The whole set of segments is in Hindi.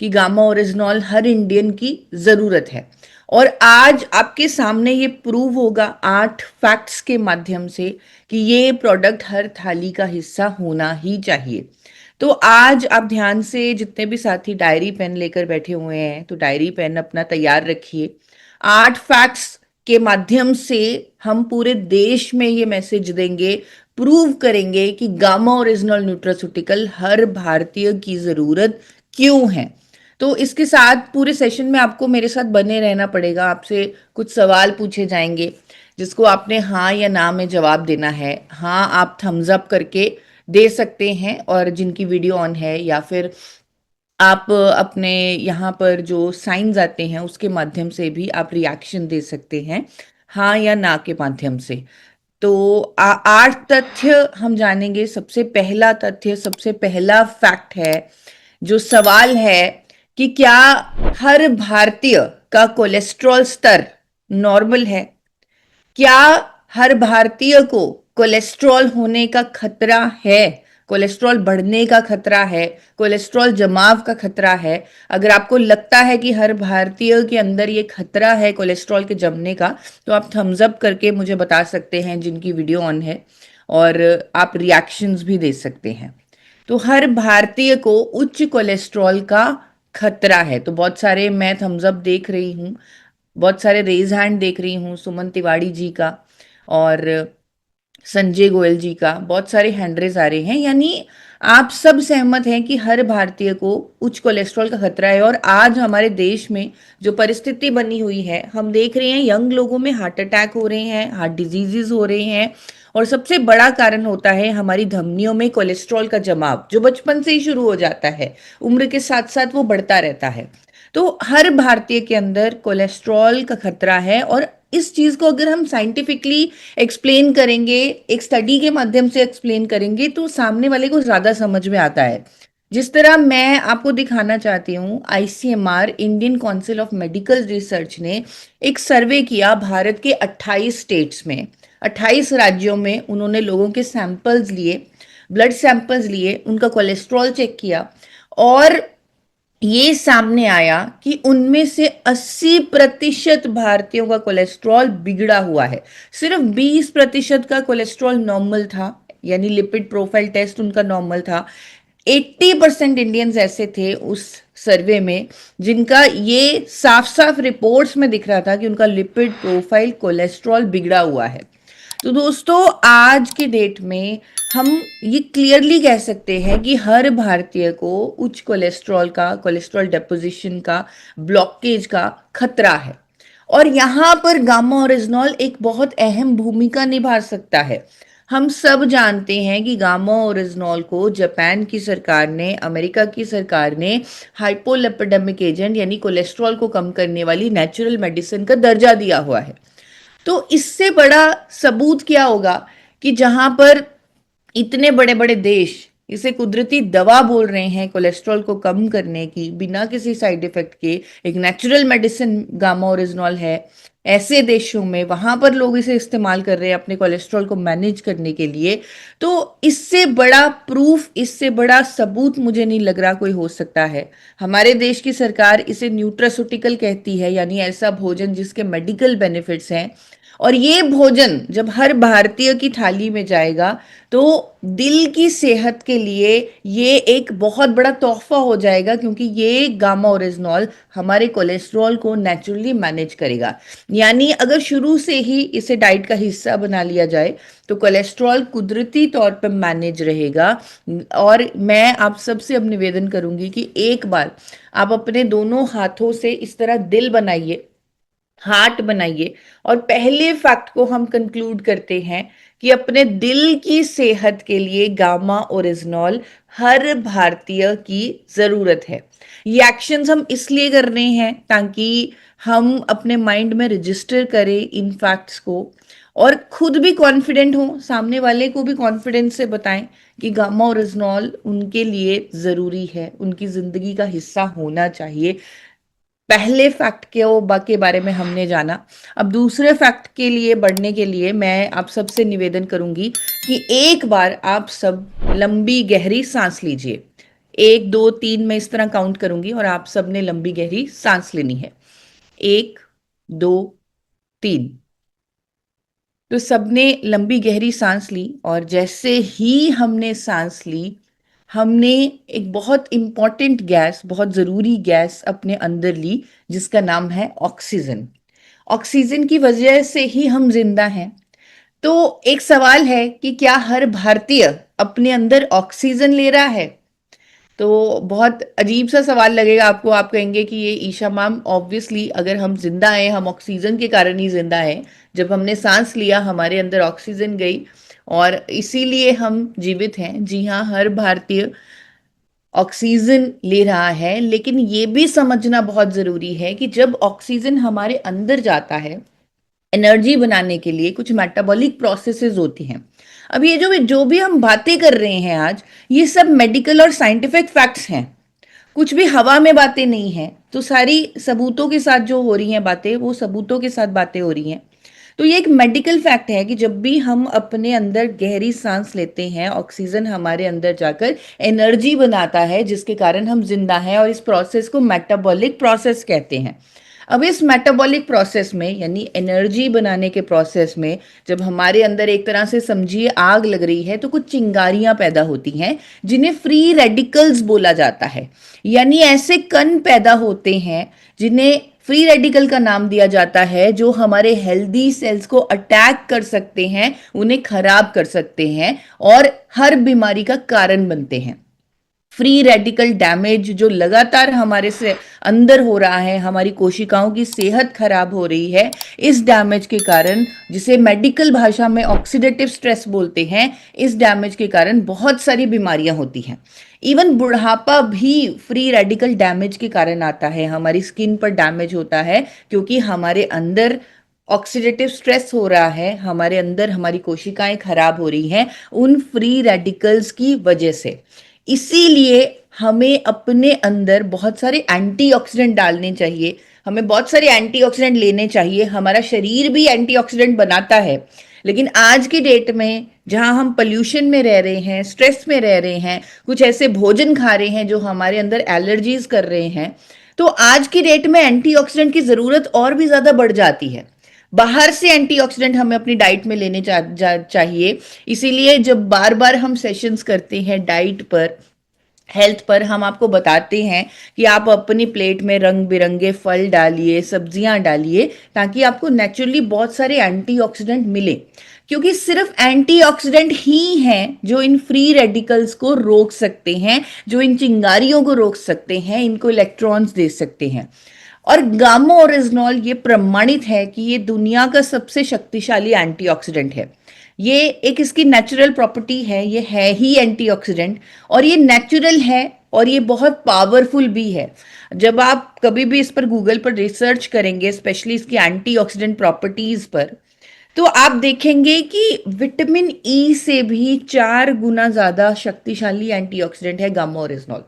कि गामा ओरिजिनॉल हर इंडियन की ज़रूरत है। और आज आपके सामने ये प्रूव होगा 8 फैक्ट्स के माध्यम से कि ये प्रोडक्ट हर थाली का हिस्सा होना ही चाहिए। तो आज आप ध्यान से, जितने भी साथी डायरी पेन लेकर बैठे हुए हैं, तो डायरी पेन अपना तैयार रखिए। 8 फैक्ट्स के माध्यम से हम पूरे देश में ये मैसेज देंगे, प्रूव करेंगे कि गामा ओरिजिनल न्यूट्रास्यूटिकल हर भारतीय की ज़रूरत क्यों है। तो इसके साथ पूरे सेशन में आपको मेरे साथ बने रहना पड़ेगा। आपसे कुछ सवाल पूछे जाएंगे जिसको आपने हाँ या ना में जवाब देना है। हाँ आप थम्स अप करके दे सकते हैं, और जिनकी वीडियो ऑन है, या फिर आप अपने यहाँ पर जो साइंस आते हैं उसके माध्यम से भी आप रिएक्शन दे सकते हैं, हाँ या ना के माध्यम से। तो 8 तथ्य हम जानेंगे। सबसे पहला तथ्य, सबसे पहला फैक्ट है, जो सवाल है कि क्या हर भारतीय का कोलेस्ट्रॉल स्तर नॉर्मल है? क्या हर भारतीय को कोलेस्ट्रॉल होने का खतरा है? कोलेस्ट्रॉल बढ़ने का खतरा है? कोलेस्ट्रॉल जमाव का खतरा है? अगर आपको लगता है कि हर भारतीय के अंदर ये खतरा है कोलेस्ट्रॉल के जमने का, तो आप थम्स अप करके मुझे बता सकते हैं जिनकी वीडियो ऑन है, और आप रिएक्शंस भी दे सकते हैं। तो हर भारतीय को उच्च कोलेस्ट्रॉल का खतरा है। तो बहुत सारे मैं थम्स अप देख रही हूँ, बहुत सारे रेज हैंड देख रही हूँ, सुमन तिवारी जी का और संजय गोयल जी का, बहुत सारे हैंड रेज आ रहे हैं। यानी आप सब सहमत हैं कि हर भारतीय को उच्च कोलेस्ट्रॉल का खतरा है। और आज हमारे देश में जो परिस्थिति बनी हुई है, हम देख रहे हैं यंग लोगों में हार्ट अटैक हो रहे हैं, हार्ट डिजीजेस हो रहे हैं, और सबसे बड़ा कारण होता है हमारी धमनियों में कोलेस्ट्रॉल का जमाव, जो बचपन से ही शुरू हो जाता है, उम्र के साथ साथ वो बढ़ता रहता है। तो हर भारतीय के अंदर कोलेस्ट्रॉल का खतरा है। और इस चीज को अगर हम साइंटिफिकली एक्सप्लेन करेंगे, एक स्टडी के माध्यम से एक्सप्लेन करेंगे, तो सामने वाले को ज्यादा समझ में आता है। जिस तरह मैं आपको दिखाना चाहती हूँ, ICMR, Indian council of medical research ने एक सर्वे किया भारत के 28 स्टेट्स में, 28 राज्यों में। उन्होंने लोगों के सैंपल्स लिए, ब्लड सैंपल्स लिए, उनका कोलेस्ट्रॉल चेक किया, और ये सामने आया कि उनमें से 80% भारतीयों का कोलेस्ट्रॉल बिगड़ा हुआ है। सिर्फ 20% का कोलेस्ट्रॉल नॉर्मल था, यानी लिपिड प्रोफाइल टेस्ट उनका नॉर्मल था। 80% इंडियंस ऐसे थे उस सर्वे में जिनका ये साफ साफ रिपोर्ट्स में दिख रहा था कि उनका लिपिड प्रोफाइल कोलेस्ट्रॉल बिगड़ा हुआ है। तो दोस्तों, आज के डेट में हम ये क्लियरली कह सकते हैं कि हर भारतीय को उच्च कोलेस्ट्रॉल का, कोलेस्ट्रॉल डेपोजिशन का, ब्लॉकेज का खतरा है। और यहाँ पर गामा ओरिजिनॉल एक बहुत अहम भूमिका निभा सकता है। हम सब जानते हैं कि गामा ओरिजिनॉल को जापान की सरकार ने, अमेरिका की सरकार ने हाइपोलिपिडेमिक एजेंट यानी कोलेस्ट्रॉल को कम करने वाली नेचुरल मेडिसिन का दर्जा दिया हुआ है। तो इससे बड़ा सबूत क्या होगा कि जहां पर इतने बड़े बड़े देश इसे कुदरती दवा बोल रहे हैं कोलेस्ट्रॉल को कम करने की, बिना किसी साइड इफेक्ट के, एक नेचुरल मेडिसिन गामा ओरिजिनॉल है, ऐसे देशों में वहां पर लोग इसे इस्तेमाल कर रहे हैं अपने कोलेस्ट्रॉल को मैनेज करने के लिए। तो इससे बड़ा प्रूफ, इससे बड़ा सबूत मुझे नहीं लग रहा कोई हो सकता है। हमारे देश की सरकार इसे न्यूट्रास्यूटिकल कहती है, यानी ऐसा भोजन जिसके मेडिकल बेनिफिट्स हैं। और ये भोजन जब हर भारतीय की थाली में जाएगा, तो दिल की सेहत के लिए ये एक बहुत बड़ा तोहफा हो जाएगा, क्योंकि ये गामा ओरिजिनॉल हमारे कोलेस्ट्रॉल को नेचुरली मैनेज करेगा। यानी अगर शुरू से ही इसे डाइट का हिस्सा बना लिया जाए, तो कोलेस्ट्रॉल कुदरती तौर पर मैनेज रहेगा। और मैं आप सबसे अब निवेदन करूंगी कि एक बार आप अपने दोनों हाथों से इस तरह दिल बनाइए, हार्ट बनाइए, और पहले फैक्ट को हम कंक्लूड करते हैं कि अपने दिल की सेहत के लिए गामा ओरिजिनॉल हर भारतीय की जरूरत है। ये एक्शंस हम इसलिए कर रहे हैं ताकि हम अपने माइंड में रजिस्टर करें इन फैक्ट्स को, और खुद भी कॉन्फिडेंट हो, सामने वाले को भी कॉन्फिडेंस से बताएं कि गामा ओरिजिनॉल उनके लिए जरूरी है, उनकी जिंदगी का हिस्सा होना चाहिए। पहले फैक्ट के बारे में हमने जाना। अब दूसरे फैक्ट के लिए बढ़ने के लिए मैं आप सबसे निवेदन करूंगी कि एक बार आप सब लंबी गहरी सांस लीजिए। एक दो तीन मैं इस तरह काउंट करूंगी और आप सबने लंबी गहरी सांस लेनी है। एक, दो, तीन। तो सबने लंबी गहरी सांस ली और जैसे ही हमने सांस ली, हमने एक बहुत इंपॉर्टेंट गैस, बहुत जरूरी गैस अपने अंदर ली, जिसका नाम है ऑक्सीजन। ऑक्सीजन की वजह से ही हम जिंदा हैं। तो एक सवाल है कि क्या हर भारतीय अपने अंदर ऑक्सीजन ले रहा है? तो बहुत अजीब सा सवाल लगेगा आपको। आप कहेंगे कि ये ईशा मैम, ऑब्वियसली अगर हम जिंदा हैं, हम ऑक्सीजन के कारण ही जिंदा हैं। जब हमने सांस लिया हमारे अंदर ऑक्सीजन गई और इसीलिए हम जीवित हैं। जी हाँ, हर भारतीय ऑक्सीजन ले रहा है, लेकिन ये भी समझना बहुत जरूरी है कि जब ऑक्सीजन हमारे अंदर जाता है एनर्जी बनाने के लिए, कुछ मेटाबॉलिक प्रोसेसेस होती हैं। अब ये जो भी हम बातें कर रहे हैं आज, ये सब मेडिकल और साइंटिफिक फैक्ट्स हैं। कुछ भी हवा में बातें नहीं हैं। तो सारी सबूतों के साथ जो हो रही हैं बातें, वो सबूतों के साथ बातें हो रही हैं। तो ये एक मेडिकल फैक्ट है कि जब भी हम अपने अंदर गहरी सांस लेते हैं, ऑक्सीजन हमारे अंदर जाकर एनर्जी बनाता है, जिसके कारण हम जिंदा हैं, और इस प्रोसेस को मेटाबॉलिक प्रोसेस कहते हैं। अब इस मेटाबॉलिक प्रोसेस में, यानी एनर्जी बनाने के प्रोसेस में, जब हमारे अंदर एक तरह से समझिए आग लग रही है, तो कुछ चिंगारियां पैदा होती हैं, जिन्हें फ्री रेडिकल्स बोला जाता है। यानी ऐसे कण पैदा होते हैं जिन्हें फ्री रेडिकल का नाम दिया जाता है, जो हमारे हेल्दी सेल्स को अटैक कर सकते हैं, उन्हें खराब कर सकते हैं और हर बीमारी का कारण बनते हैं। फ्री रेडिकल डैमेज जो लगातार हमारे से अंदर हो रहा है, हमारी कोशिकाओं की सेहत खराब हो रही है, इस डैमेज के कारण, जिसे मेडिकल भाषा में ऑक्सीडेटिव स्ट्रेस बोलते हैं, इस डैमेज के कारण बहुत सारी बीमारियां होती हैं। इवन बुढ़ापा भी फ्री रेडिकल डैमेज के कारण आता है। हमारी स्किन पर डैमेज होता है क्योंकि हमारे अंदर ऑक्सीडेटिव स्ट्रेस हो रहा है, हमारे अंदर हमारी कोशिकाएं खराब हो रही हैं उन फ्री रेडिकल्स की वजह से। इसीलिए हमें अपने अंदर बहुत सारे एंटीऑक्सीडेंट डालने चाहिए, हमें बहुत सारे एंटीऑक्सीडेंट लेने चाहिए। हमारा शरीर भी एंटीऑक्सीडेंट बनाता है, लेकिन आज की डेट में जहां हम पोल्यूशन में रह रहे हैं, स्ट्रेस में रह रहे हैं, कुछ ऐसे भोजन खा रहे हैं जो हमारे अंदर एलर्जीज कर रहे हैं, तो आज की डेट में एंटीऑक्सीडेंट की जरूरत और भी ज्यादा बढ़ जाती है। बाहर से एंटीऑक्सीडेंट हमें अपनी डाइट में लेने चाहिए। इसीलिए जब बार बार हम सेशंस करते हैं डाइट पर, हेल्थ पर, हम आपको बताते हैं कि आप अपनी प्लेट में रंग बिरंगे फल डालिए, सब्जियां डालिए, ताकि आपको नेचुरली बहुत सारे एंटीऑक्सीडेंट मिले। क्योंकि सिर्फ एंटीऑक्सीडेंट ही हैं जो इन फ्री रेडिकल्स को रोक सकते हैं, जो इन चिंगारियों को रोक सकते हैं, इनको इलेक्ट्रॉन्स दे सकते हैं। और गामा ओरिजिनॉल ये प्रमाणित है कि ये दुनिया का सबसे शक्तिशाली एंटीऑक्सीडेंट है। ये एक इसकी नेचुरल प्रॉपर्टी है, ये है ही एंटीऑक्सीडेंट, और ये नेचुरल है और ये बहुत पावरफुल भी है। जब आप कभी भी इस पर गूगल पर रिसर्च करेंगे, स्पेशली इसकी एंटीऑक्सीडेंट प्रॉपर्टीज पर, तो आप देखेंगे कि विटामिन ई से भी 4 गुना ज्यादा शक्तिशाली एंटीऑक्सीडेंट है गामा ओरिजिनॉल।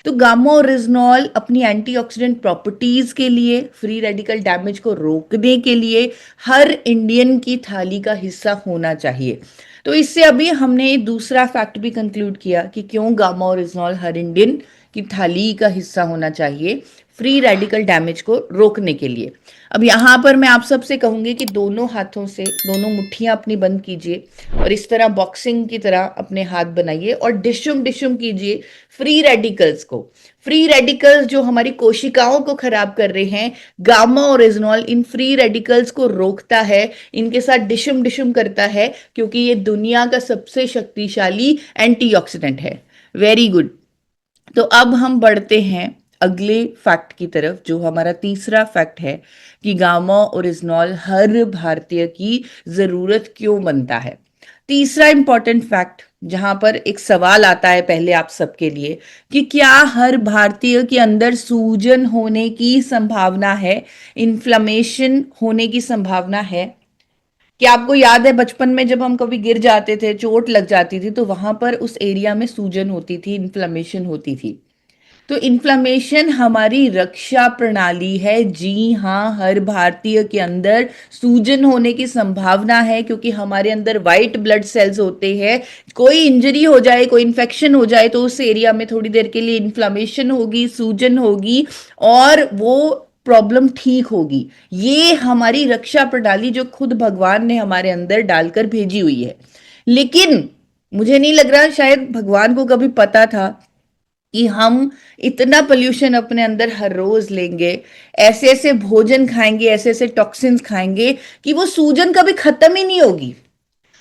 तो गामा ओरिजिनॉल अपनी एंटीऑक्सीडेंट प्रॉपर्टीज के लिए, फ्री रेडिकल डैमेज को रोकने के लिए हर इंडियन की थाली का हिस्सा होना चाहिए। तो इससे अभी हमने दूसरा फैक्ट भी कंक्लूड किया कि क्यों गामा ओरिजिनॉल हर इंडियन की थाली का हिस्सा होना चाहिए, फ्री रेडिकल डैमेज को रोकने के लिए। अब यहाँ पर मैं आप सबसे कहूंगी कि दोनों हाथों से दोनों मुट्ठियां अपनी बंद कीजिए और इस तरह बॉक्सिंग की तरह अपने हाथ बनाइए और डिशुम डिशुम कीजिए फ्री रेडिकल्स को। फ्री रेडिकल्स जो हमारी कोशिकाओं को खराब कर रहे हैं, gamma oryzanol in free radicals को रोकता है, इनके साथ डिशुम डिशुम करता है, क्योंकि ये दुनिया का सबसे शक्तिशाली एंटीऑक्सीडेंट है। Very good. तो अब हम बढ़ते हैं अगले फैक्ट की तरफ, जो हमारा तीसरा फैक्ट है कि गामा ओरिजिनॉल हर भारतीय की जरूरत क्यों बनता है। तीसरा इंपॉर्टेंट फैक्ट, जहां पर एक सवाल आता है पहले आप सबके लिए, कि क्या हर भारतीय के अंदर सूजन होने की संभावना है, इन्फ्लेमेशन होने की संभावना है? क्या आपको याद है बचपन में जब हम कभी गिर जाते थे, चोट लग जाती थी, तो वहां पर उस एरिया में सूजन होती थी, इन्फ्लेमेशन होती थी? तो इन्फ्लेमेशन हमारी रक्षा प्रणाली है। जी हाँ, हर भारतीय के अंदर सूजन होने की संभावना है क्योंकि हमारे अंदर वाइट ब्लड सेल्स होते हैं। कोई इंजरी हो जाए, कोई इन्फेक्शन हो जाए तो उस एरिया में थोड़ी देर के लिए इन्फ्लेमेशन होगी, सूजन होगी और वो प्रॉब्लम ठीक होगी। ये हमारी रक्षा प्रणाली जो खुद भगवान ने हमारे अंदर डालकर भेजी हुई है। लेकिन मुझे नहीं लग रहा शायद भगवान को कभी पता था कि हम इतना पोल्यूशन अपने अंदर हर रोज लेंगे, ऐसे ऐसे भोजन खाएंगे, ऐसे ऐसे टॉक्सिन्स खाएंगे कि वो सूजन कभी खत्म ही नहीं होगी,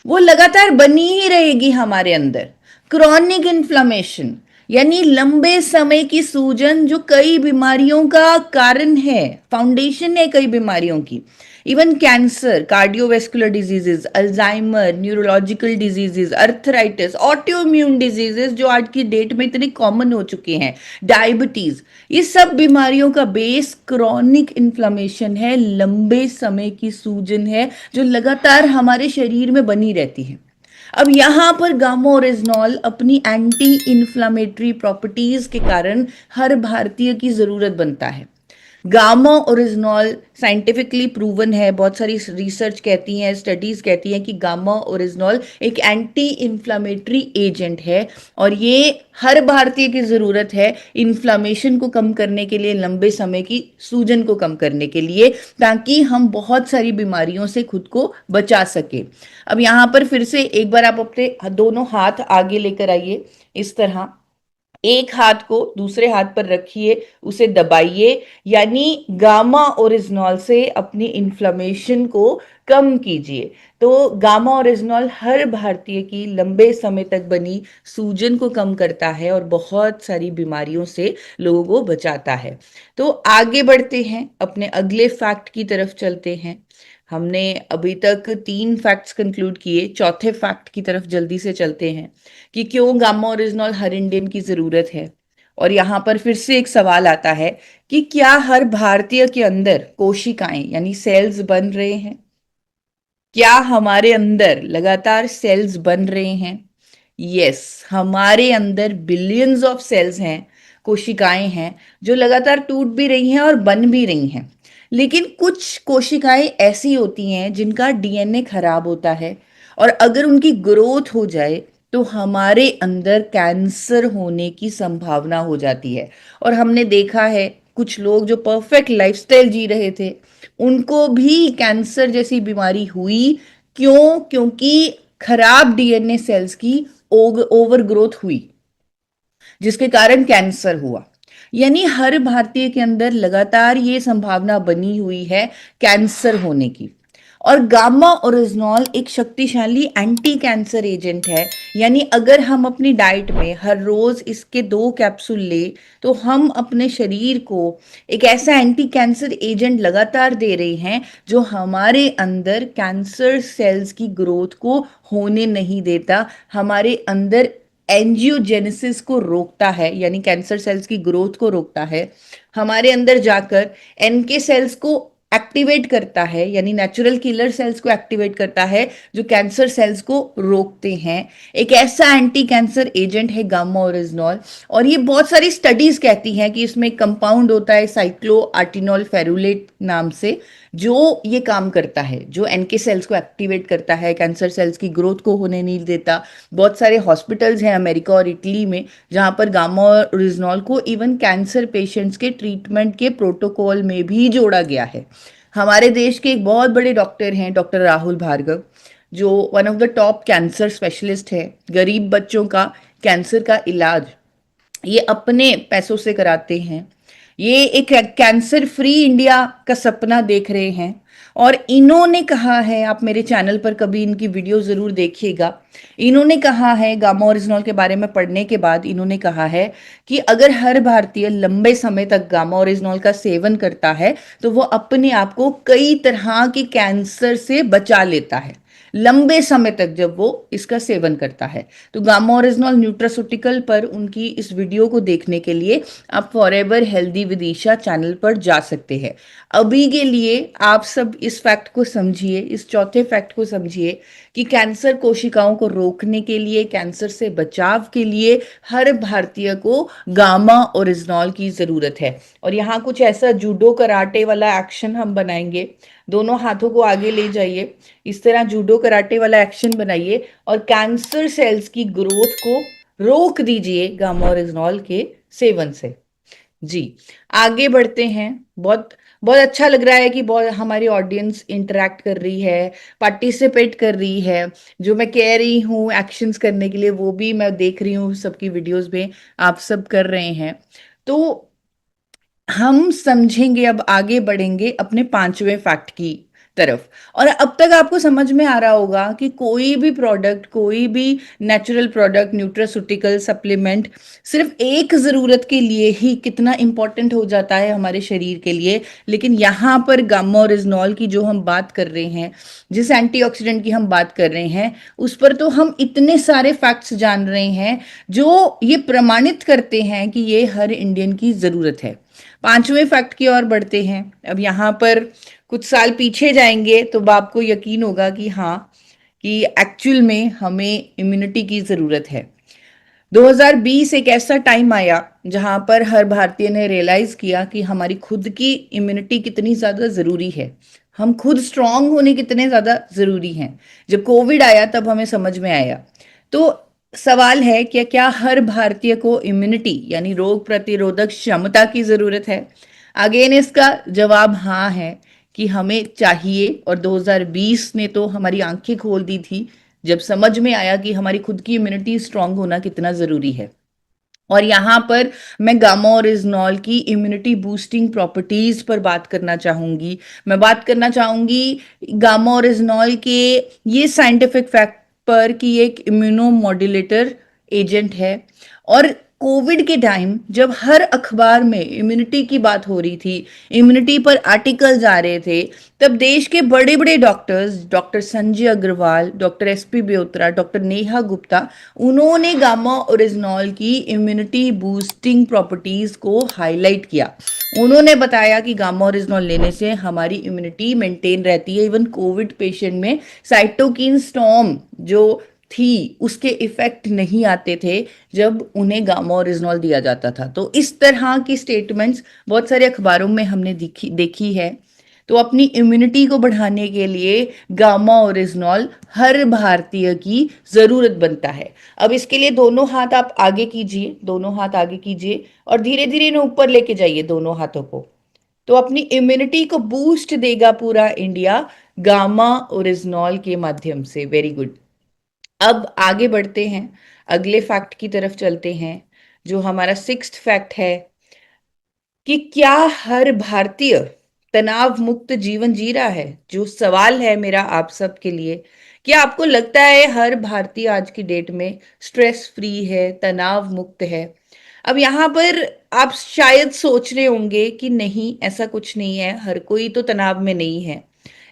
वो लगातार बनी ही रहेगी हमारे अंदर। क्रॉनिक इन्फ्लामेशन यानी लंबे समय की सूजन जो कई बीमारियों का कारण है, फाउंडेशन है कई बीमारियों की। Even cancer, cardiovascular diseases, Alzheimer, neurological diseases, arthritis, autoimmune diseases जो आज की डेट में इतने कॉमन हो चुके हैं, डायबिटीज, ये सब बीमारियों का बेस क्रॉनिक इन्फ्लामेशन है, लंबे समय की सूजन है जो लगातार हमारे शरीर में बनी रहती है। अब यहां पर गामा ओरिजिनॉल अपनी एंटी इन्फ्लामेटरी प्रॉपर्टीज के कारण हर भारतीय की जरूरत बनता है। गामा ओरिजिनॉल साइंटिफिकली प्रूवन है, बहुत सारी रिसर्च कहती हैं, स्टडीज कहती हैं कि गामा ओरिजिनॉल एक एंटी इन्फ्लामेटरी एजेंट है और ये हर भारतीय की ज़रूरत है इन्फ्लामेशन को कम करने के लिए, लंबे समय की सूजन को कम करने के लिए, ताकि हम बहुत सारी बीमारियों से खुद को बचा सके। अब यहाँ पर फिर से एक बार आप अपने दोनों हाथ आगे लेकर आइए, इस तरह एक हाथ को दूसरे हाथ पर रखिए, उसे दबाइए, यानी गामा ओरिजिनॉल से अपनी इन्फ्लेमेशन को कम कीजिए। तो गामा ओरिजिनॉल हर भारतीय की लंबे समय तक बनी सूजन को कम करता है और बहुत सारी बीमारियों से लोगों को बचाता है। तो आगे बढ़ते हैं, अपने अगले फैक्ट की तरफ चलते हैं। हमने अभी तक 3 फैक्ट्स कंक्लूड किए, चौथे फैक्ट की तरफ जल्दी से चलते हैं कि क्यों गामा ओरिजिनॉल हर इंडियन की जरूरत है। और यहां पर फिर से एक सवाल आता है कि क्या हर भारतीय के अंदर कोशिकाएं यानी सेल्स बन रहे हैं? क्या हमारे अंदर लगातार सेल्स बन रहे हैं? यस, हमारे अंदर बिलियंस ऑफ सेल्स हैं, कोशिकाएं हैं जो लगातार टूट भी रही हैं और बन भी रही हैं। लेकिन कुछ कोशिकाएं ऐसी होती हैं जिनका डीएनए खराब होता है और अगर उनकी ग्रोथ हो जाए तो हमारे अंदर कैंसर होने की संभावना हो जाती है। और हमने देखा है कुछ लोग जो परफेक्ट लाइफस्टाइल जी रहे थे उनको भी कैंसर जैसी बीमारी हुई। क्यों? क्योंकि खराब डीएनए सेल्स की ओवर ग्रोथ हुई जिसके कारण कैंसर हुआ। यानी हर भारतीय के अंदर लगातार ये संभावना बनी हुई है कैंसर होने की। और गामा ओरिजिनॉल एक शक्तिशाली एंटी कैंसर एजेंट है। यानी अगर हम अपनी डाइट में हर रोज इसके 2 कैप्सूल ले तो हम अपने शरीर को एक ऐसा एंटी कैंसर एजेंट लगातार दे रहे हैं जो हमारे अंदर कैंसर सेल्स की ग्रोथ को होने नहीं देता, हमारे अंदर एंजियोजेनेसिस को रोकता है, यानी कैंसर सेल्स की ग्रोथ को रोकता है, हमारे अंदर जाकर एनके सेल्स को एक्टिवेट करता है, यानी नेचुरल किलर सेल्स को एक्टिवेट करता है जो कैंसर सेल्स को रोकते हैं। एक ऐसा एंटी कैंसर एजेंट है गामा ओरिजिनॉल। और ये बहुत सारी स्टडीज कहती हैं कि इसमें कंपाउंड होता है साइक्लोआर्टिनॉल फेरुलेट नाम से, जो ये काम करता है, जो एनके सेल्स को एक्टिवेट करता है, कैंसर सेल्स की ग्रोथ को होने नहीं देता। बहुत सारे हॉस्पिटल्स हैं अमेरिका और इटली में जहां पर गामा ओरिजिनॉल को इवन कैंसर पेशेंट्स के ट्रीटमेंट के प्रोटोकॉल में भी जोड़ा गया है। हमारे देश के एक बहुत बड़े डॉक्टर हैं, डॉक्टर राहुल भार्गव, जो one of the top cancer specialist है। गरीब बच्चों का कैंसर का इलाज ये अपने पैसों से कराते हैं। ये एक कैंसर फ्री इंडिया का सपना देख रहे हैं। और इन्होंने कहा है, आप मेरे चैनल पर कभी इनकी वीडियो जरूर देखिएगा, इन्होंने कहा है गामा ओरिजिनॉल के बारे में पढ़ने के बाद, इन्होंने कहा है कि अगर हर भारतीय लंबे समय तक गामा ओरिजिनॉल का सेवन करता है तो वो अपने आप को कई तरह के कैंसर से बचा लेता है लंबे समय तक जब वो इसका सेवन करता है। तो गामा ओरिजिनॉल न्यूट्रास्यूटिकल पर उनकी इस वीडियो को देखने के लिए आप forever healthy with Isha channel पर जा सकते हैं। अभी के लिए आप सब इस फैक्ट को समझिए, इस चौथे फैक्ट को समझिए कि कैंसर कोशिकाओं को रोकने के लिए, कैंसर से बचाव के लिए हर भारतीय को गामा ओरिजिनॉल की जरूरत है। और यहाँ कुछ ऐसा जूडो कराटे वाला एक्शन हम बनाएंगे। दोनों हाथों को आगे ले जाइए, इस तरह जूडो कराटे वाला एक्शन बनाइए और कैंसर सेल्स की ग्रोथ को रोक दीजिए गामा ओरिजिनॉल के सेवन से। जी, आगे बढ़ते हैं। बहुत बहुत अच्छा लग रहा है कि बहुत हमारी ऑडियंस इंटरेक्ट कर रही है, पार्टिसिपेट कर रही है। जो मैं कह रही हूँ एक्शंस करने के लिए, वो भी मैं देख रही हूँ सबकी वीडियोस में आप सब कर रहे हैं। तो हम समझेंगे, अब आगे बढ़ेंगे अपने पांचवें फैक्ट की तरफ। और अब तक आपको समझ में आ रहा होगा कि कोई भी प्रोडक्ट, कोई भी नेचुरल प्रोडक्ट, न्यूट्रास्यूटिकल सप्लीमेंट सिर्फ एक जरूरत के लिए ही कितना इंपॉर्टेंट हो जाता है हमारे शरीर के लिए। लेकिन यहाँ पर गामा ओरिजिनॉल की जो हम बात कर रहे हैं, जिस एंटीऑक्सीडेंट की हम बात कर रहे हैं, उस पर तो हम इतने सारे फैक्ट्स जान रहे हैं जो ये प्रमाणित करते हैं कि ये हर इंडियन की जरूरत है। पांचवें फैक्ट की ओर बढ़ते हैं। अब यहाँ पर कुछ साल पीछे जाएंगे तो आपको यकीन होगा कि हाँ, कि एक्चुअल में हमें इम्यूनिटी की जरूरत है। 2020 एक ऐसा टाइम आया जहां पर हर भारतीय ने रियलाइज किया कि हमारी खुद की इम्यूनिटी कितनी ज्यादा जरूरी है, हम खुद स्ट्रांग होने कितने ज्यादा जरूरी हैं। जब कोविड आया तब हमें समझ में आया। तो सवाल है कि क्या हर भारतीय को इम्यूनिटी यानी रोग प्रतिरोधक क्षमता की जरूरत है? अगेन इसका जवाब हाँ है कि हमें चाहिए। और 2020 ने तो हमारी आंखें खोल दी थी जब समझ में आया कि हमारी खुद की इम्यूनिटी स्ट्रांग होना कितना जरूरी है। और यहाँ पर मैं गामा ओरिजिनॉल की इम्यूनिटी बूस्टिंग प्रॉपर्टीज पर बात करना चाहूंगी। मैं बात करना चाहूंगी गामा ओरिजिनॉल के ये साइंटिफिक फैक्ट पर कि ये एक इम्यूनो मॉड्यूलेटर एजेंट है। और कोविड के टाइम जब हर अखबार में इम्यूनिटी की बात हो रही थी, इम्यूनिटी पर आर्टिकल्स आ रहे थे, तब देश के बड़े बड़े doctors, doctor Sanjay Agarwal, doctor SP Byotra, doctor Neha Gupta, उन्होंने गामा ओरिजिनॉल की इम्यूनिटी बूस्टिंग प्रॉपर्टीज को हाईलाइट किया। उन्होंने बताया कि गामा ओरिजिनॉल लेने से हमारी इम्यूनिटी मेंटेन रहती है। इवन कोविड पेशेंट में साइटोकिन स्टॉर्म जो थी उसके इफेक्ट नहीं आते थे जब उन्हें गामा ओरिजिनॉल दिया जाता था। तो इस तरह की स्टेटमेंट्स बहुत सारे अखबारों में हमने देखी है। तो अपनी इम्यूनिटी को बढ़ाने के लिए गामा ओरिजिनॉल हर भारतीय की जरूरत बनता है। अब इसके लिए दोनों हाथ आप आगे कीजिए, दोनों हाथ आगे कीजिए और धीरे धीरे इन्हें ऊपर लेके जाइए दोनों हाथों को। तो अपनी इम्यूनिटी को बूस्ट देगा पूरा इंडिया गामा ओरिजिनॉल के माध्यम से। Very good. अब आगे बढ़ते हैं, अगले फैक्ट की तरफ चलते हैं जो हमारा सिक्स्थ फैक्ट है कि क्या हर भारतीय तनाव मुक्त जीवन जी रहा है। जो सवाल है मेरा आप सब के लिए, क्या आपको लगता है हर भारतीय आज की डेट में स्ट्रेस फ्री है, तनाव मुक्त है? अब यहाँ पर आप शायद सोच रहे होंगे कि नहीं, ऐसा कुछ नहीं है, हर कोई तो तनाव में नहीं है।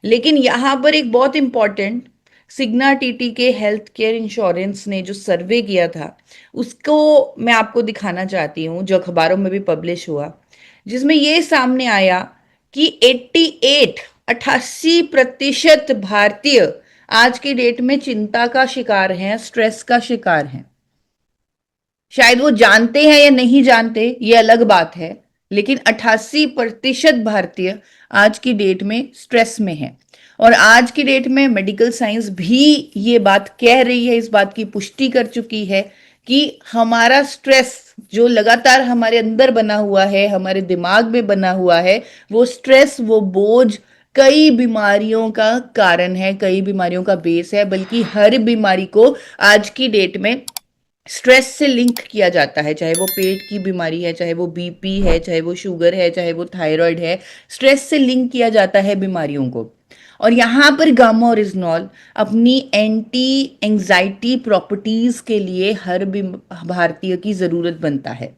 लेकिन यहाँ पर एक बहुत इंपॉर्टेंट सिग्ना टीटी के हेल्थ केयर इंश्योरेंस ने जो सर्वे किया था उसको मैं आपको दिखाना चाहती हूँ, जो अखबारों में भी पब्लिश हुआ, जिसमें ये सामने आया कि 88% भारतीय आज की डेट में चिंता का शिकार हैं, स्ट्रेस का शिकार हैं। शायद वो जानते हैं या नहीं जानते, ये अलग बात है, लेकिन 88% भारतीय आज की डेट में स्ट्रेस में हैं। और आज की डेट में मेडिकल साइंस भी ये बात कह रही है, इस बात की पुष्टि कर चुकी है कि हमारा स्ट्रेस जो लगातार हमारे अंदर बना हुआ है, हमारे दिमाग में बना हुआ है, वो स्ट्रेस, वो बोझ कई बीमारियों का कारण है, कई बीमारियों का बेस है। बल्कि हर बीमारी को आज की डेट में स्ट्रेस से लिंक किया जाता है, चाहे वो पेट की बीमारी है, चाहे वो बीपी है, चाहे वो शुगर है, चाहे वो थायराइड है, स्ट्रेस से लिंक किया जाता है बीमारियों को। और यहाँ पर गामा ओरिजिनॉल अपनी एंटी एंजाइटी प्रॉपर्टीज के लिए हर भारतीय की जरूरत बनता है।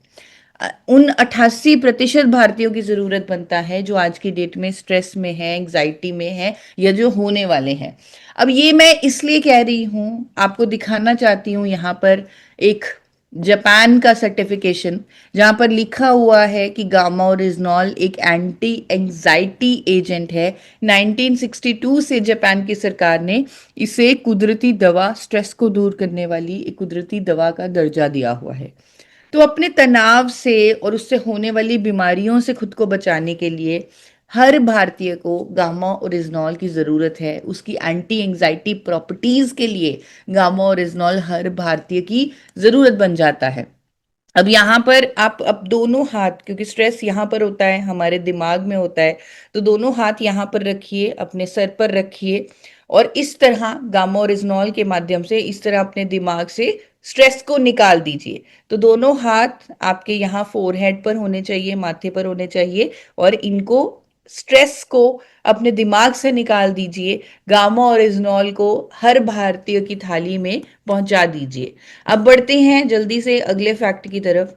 उन 88% भारतीयों की जरूरत बनता है जो आज की डेट में स्ट्रेस में है, एंजाइटी में है, या जो होने वाले हैं। अब ये मैं इसलिए कह रही हूं, आपको दिखाना चाहती हूं यहाँ पर एक जापान का सर्टिफिकेशन, जहां पर लिखा हुआ है कि गामा ओरिजिनॉल एक एंटी एंजाइटी एजेंट है। 1962 से जापान की सरकार ने इसे कुदरती दवा, स्ट्रेस को दूर करने वाली एक कुदरती दवा का दर्जा दिया हुआ है। तो अपने तनाव से और उससे होने वाली बीमारियों से खुद को बचाने के लिए हर भारतीय को गामा ओरिजिनॉल की ज़रूरत है। उसकी एंटी एंजाइटी प्रॉपर्टीज़ के लिए गामा ओरिजिनॉल हर भारतीय की ज़रूरत बन जाता है। अब यहाँ पर आप अब दोनों हाथ, क्योंकि स्ट्रेस यहाँ पर होता है, हमारे दिमाग में होता है, तो दोनों हाथ यहाँ पर रखिए, अपने सर पर रखिए और इस तरह गामा ओरिजिनॉल के माध्यम से इस तरह अपने दिमाग से स्ट्रेस को निकाल दीजिए। तो दोनों हाथ आपके यहाँ फोरहेड पर होने चाहिए, माथे पर होने चाहिए और इनको, स्ट्रेस को अपने दिमाग से निकाल दीजिए। गामा ओरिजिनॉल को हर भारतीय की थाली में पहुंचा दीजिए। अब बढ़ते हैं जल्दी से अगले फैक्ट की तरफ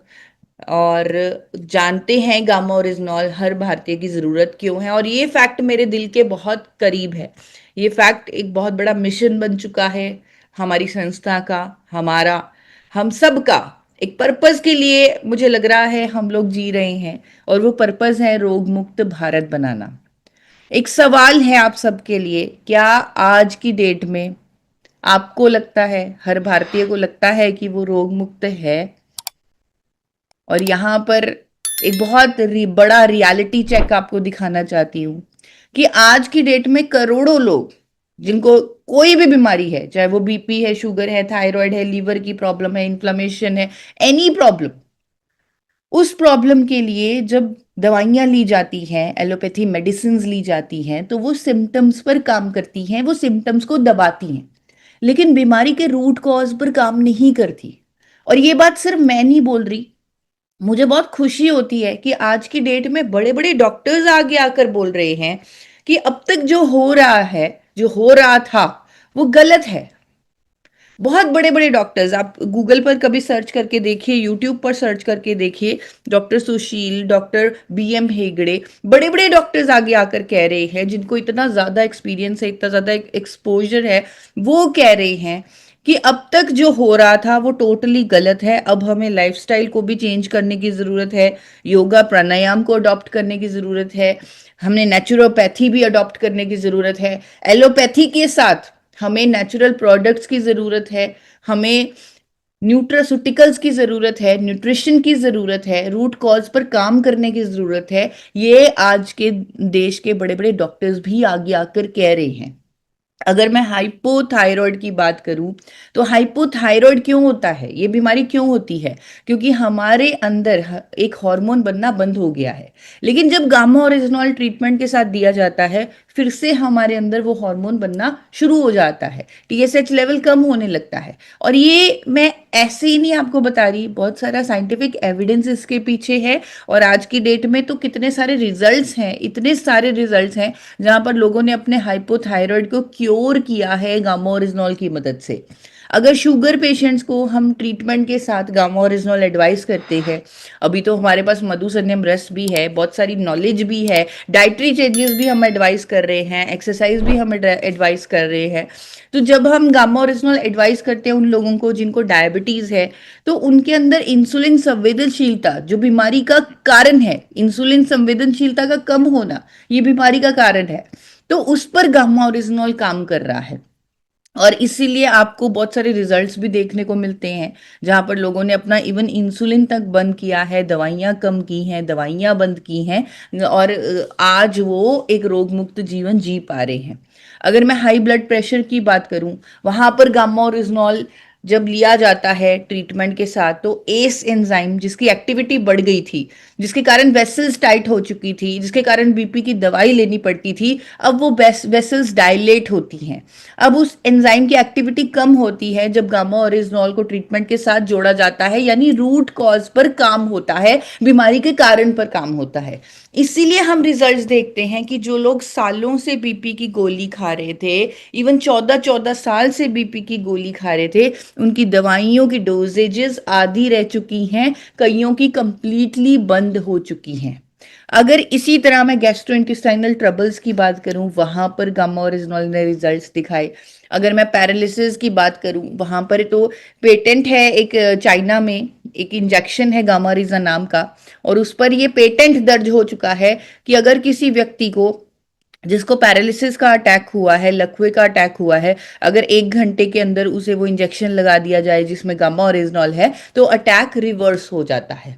और जानते हैं गामा ओरिजिनॉल हर भारतीय की ज़रूरत क्यों है। और ये फैक्ट मेरे दिल के बहुत करीब है। ये फैक्ट एक बहुत बड़ा मिशन बन चुका है हमारी संस्था का, हमारा, हम सब का। एक पर्पस के लिए मुझे लग रहा है हम लोग जी रहे हैं और वो पर्पस है रोग मुक्त भारत बनाना। एक सवाल है आप सबके लिए, क्या आज की डेट में आपको लगता है, हर भारतीय को लगता है कि वो रोग मुक्त है? और यहाँ पर एक बहुत बड़ा रियलिटी चेक आपको दिखाना चाहती हूँ कि आज की डेट में करोड़ों लोग जिनको कोई भी बीमारी है, चाहे वो बीपी है, शुगर है, थायराइड है, लीवर की प्रॉब्लम है, इन्फ्लेमेशन है, एनी प्रॉब्लम, उस प्रॉब्लम के लिए जब दवाइयां ली जाती हैं, एलोपैथी मेडिसिन ली जाती हैं, तो वो सिम्टम्स पर काम करती हैं, वो सिम्टम्स को दबाती हैं, लेकिन बीमारी के रूट कॉज पर काम नहीं करती। और ये बात सिर्फ मैं नहीं बोल रही, मुझे बहुत खुशी होती है कि आज की डेट में बड़े बड़े डॉक्टर्स आगे आकर बोल रहे हैं कि अब तक जो हो रहा है, जो हो रहा था, वो गलत है। बहुत बड़े बड़े डॉक्टर्स, आप गूगल पर कभी सर्च करके देखिए, यूट्यूब पर सर्च करके देखिए, डॉक्टर सुशील, डॉक्टर बीएम हेगड़े, बड़े बड़े डॉक्टर्स आगे आकर कह रहे हैं, जिनको इतना ज़्यादा एक्सपीरियंस है, इतना ज़्यादा एक्सपोजर है, वो कह रहे हैं कि अब तक जो हो रहा था वो टोटली गलत है। अब हमें लाइफस्टाइल को भी चेंज करने की ज़रूरत है, योगा प्राणायाम को अडॉप्ट करने की ज़रूरत है, हमने नेचुरोपैथी भी अडॉप्ट करने की ज़रूरत है, एलोपैथी के साथ हमें नेचुरल प्रोडक्ट्स की ज़रूरत है, हमें न्यूट्रास्यूटिकल्स की ज़रूरत है, न्यूट्रिशन की ज़रूरत है, रूट कॉज पर काम करने की ज़रूरत है। ये आज के देश के बड़े बड़े डॉक्टर्स भी आगे आकर कह रहे हैं। अगर मैं हाइपोथायरॉयड की बात करूं, तो हाइपोथायरॉयड क्यों होता है, ये बीमारी क्यों होती है? क्योंकि हमारे अंदर एक हार्मोन बनना बंद हो गया है, लेकिन जब गामा ओरिजिनॉल ट्रीटमेंट के साथ दिया जाता है, फिर से हमारे अंदर वो हार्मोन बनना शुरू हो जाता है, टीएसएच लेवल कम होने लगता है। और ये मैं ऐसे ही नहीं आपको बता रही, बहुत सारा साइंटिफिक एविडेंस इसके पीछे है। और आज की डेट में तो कितने सारे रिजल्ट्स हैं, इतने सारे रिजल्ट्स हैं जहां पर लोगों ने अपने हाइपोथायरॉयड को क्योर किया है गामा ओरिजिनॉल की मदद से। अगर शुगर पेशेंट्स को हम ट्रीटमेंट के साथ गामा ओरिजिनॉल एडवाइस करते हैं, अभी तो हमारे पास मधुसन्यम रस भी है, बहुत सारी नॉलेज भी है, डाइटरी चेंजेस भी हम एडवाइस कर रहे हैं, एक्सरसाइज भी हम एडवाइस कर रहे हैं। तो जब हम गामा ओरिजिनॉल एडवाइस करते हैं उन लोगों को जिनको डायबिटीज है, तो उनके अंदर इंसुलिन संवेदनशीलता, जो बीमारी का कारण है, इंसुलिन संवेदनशीलता का कम होना, ये बीमारी का कारण है, तो उस पर गामा ओरिजिनॉल काम कर रहा है। और इसीलिए आपको बहुत सारे रिजल्ट्स भी देखने को मिलते हैं जहां पर लोगों ने अपना इवन इंसुलिन तक बंद किया है, दवाइयां कम की हैं, दवाइयां बंद की हैं और आज वो एक रोग मुक्त जीवन जी पा रहे हैं। अगर मैं हाई ब्लड प्रेशर की बात करूं, वहां पर गामा ओरिजिनॉल जब लिया जाता है ट्रीटमेंट के साथ, तो एस एंजाइम जिसकी एक्टिविटी बढ़ गई थी, जिसके कारण वेसल्स टाइट हो चुकी थी, जिसके कारण बीपी की दवाई लेनी पड़ती थी, अब वो वेसल्स डायलेट होती हैं। अब उस एंजाइम की एक्टिविटी कम होती है जब गामा ओरिजिनॉल को ट्रीटमेंट के साथ जोड़ा जाता है, यानी रूट कॉज पर काम होता है, बीमारी के कारण पर काम होता है। इसीलिए हम रिजल्ट्स देखते हैं कि जो लोग सालों से बीपी की गोली खा रहे थे, इवन 14-14 साल से बीपी की गोली खा रहे थे, उनकी दवाइयों की डोजेजेस आधी रह चुकी हैं, कईयों की कंप्लीटली बंद हो चुकी हैं। अगर इसी तरह मैं गैस्ट्रोइंटेस्टाइनल ट्रबल्स की बात करूं, वहां पर गामा ओरिजिनॉल ने रिजल्ट्स दिखाए। अगर मैं पैरालिसिस की बात करूं, वहां पर तो पेटेंट है एक, चाइना में एक इंजेक्शन है गामा ओरिजिन नाम का, और उस पर ये पेटेंट दर्ज हो चुका है कि अगर किसी व्यक्ति को जिसको पैरालिसिस का अटैक हुआ है, लकवे का अटैक हुआ है, अगर 1 घंटे के अंदर उसे वो इंजेक्शन लगा दिया जाए जिसमें गामा ओरिजिनॉल है, तो अटैक रिवर्स हो जाता है।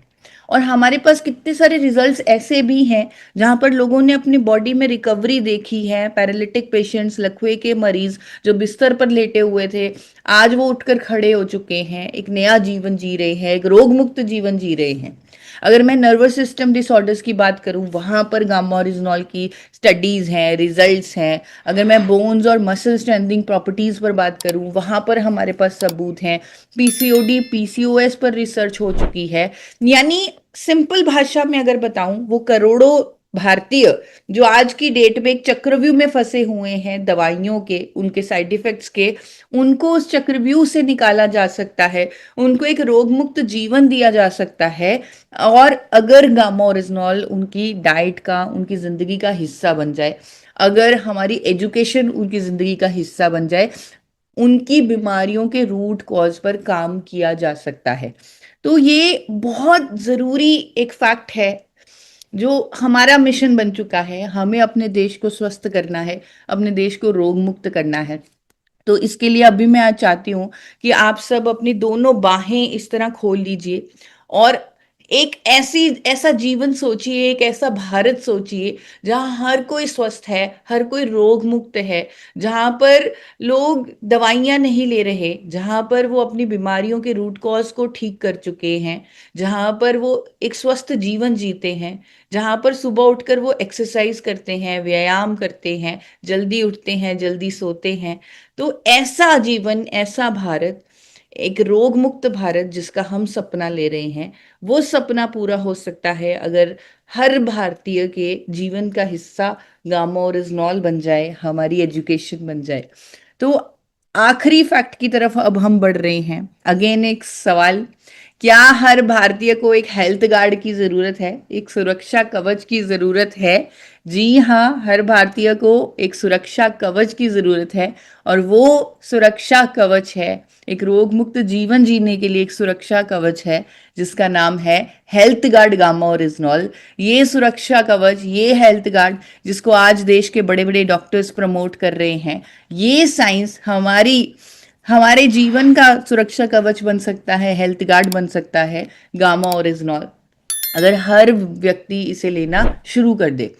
और हमारे पास कितने सारे रिजल्ट्स ऐसे भी हैं जहां पर लोगों ने अपनी बॉडी में रिकवरी देखी है। पैरालिटिक पेशेंट्स, लकवे के मरीज जो बिस्तर पर लेटे हुए थे, आज वो उठकर खड़े हो चुके हैं, एक नया जीवन जी रहे हैं, एक रोग मुक्त जीवन जी रहे हैं। अगर मैं नर्वस सिस्टम डिसऑर्डर्स की बात करूं, वहां पर गामा ओरिजिनॉल की स्टडीज हैं, रिजल्ट्स हैं। अगर मैं बोन्स और मसल स्ट्रेंथनिंग प्रॉपर्टीज पर बात करूं, वहां पर हमारे पास सबूत हैं। पीसीओडी, पीसीओएस पर रिसर्च हो चुकी है। यानी सिंपल भाषा में अगर बताऊं, वो करोड़ों भारतीय जो आज की डेट में एक चक्रव्यूह में फंसे हुए हैं दवाइयों के, उनके साइड इफेक्ट्स के, उनको उस चक्रव्यूह से निकाला जा सकता है, उनको एक रोग मुक्त जीवन दिया जा सकता है। और अगर गामा ओरिजिनॉल उनकी डाइट का, उनकी जिंदगी का हिस्सा बन जाए, अगर हमारी एजुकेशन उनकी जिंदगी का हिस्सा बन जाए, उनकी बीमारियों के रूट कॉज पर काम किया जा सकता है। तो ये बहुत जरूरी एक फैक्ट है जो हमारा मिशन बन चुका है। हमें अपने देश को स्वस्थ करना है, अपने देश को रोग मुक्त करना है। तो इसके लिए अभी मैं आज चाहती हूँ कि आप सब अपनी दोनों बाहें इस तरह खोल लीजिए और एक ऐसा जीवन सोचिए, एक ऐसा भारत सोचिए जहां हर कोई स्वस्थ है, हर कोई रोग मुक्त है, जहां पर लोग दवाइयां नहीं ले रहे, जहां पर वो अपनी बीमारियों के रूट कॉज को ठीक कर चुके हैं, जहां पर वो एक स्वस्थ जीवन जीते हैं, जहां पर सुबह उठकर वो एक्सरसाइज करते हैं, व्यायाम करते हैं, जल्दी उठते हैं, जल्दी सोते हैं। तो ऐसा जीवन, ऐसा भारत, एक रोग मुक्त भारत जिसका हम सपना ले रहे हैं, वो सपना पूरा हो सकता है अगर हर भारतीय के जीवन का हिस्सा गामा ओरिजिनॉल बन जाए, हमारी एजुकेशन बन जाए। तो आखिरी फैक्ट की तरफ अब हम बढ़ रहे हैं। अगेन एक सवाल, क्या हर भारतीय को एक हेल्थ गार्ड की जरूरत है, एक सुरक्षा कवच की जरूरत है? जी हाँ, हर भारतीय को एक सुरक्षा कवच की जरूरत है, और वो सुरक्षा कवच है, एक रोग मुक्त जीवन जीने के लिए एक सुरक्षा कवच है जिसका नाम है हेल्थ गार्ड गामा ओरिजिनॉल। ये सुरक्षा कवच, ये हेल्थ गार्ड जिसको आज देश के बड़े बड़े डॉक्टर्स प्रमोट कर रहे हैं, ये साइंस हमारे जीवन का सुरक्षा कवच बन सकता है, हेल्थ गार्ड बन सकता है गामा ओरिजिनॉल, अगर हर व्यक्ति इसे लेना शुरू कर दे।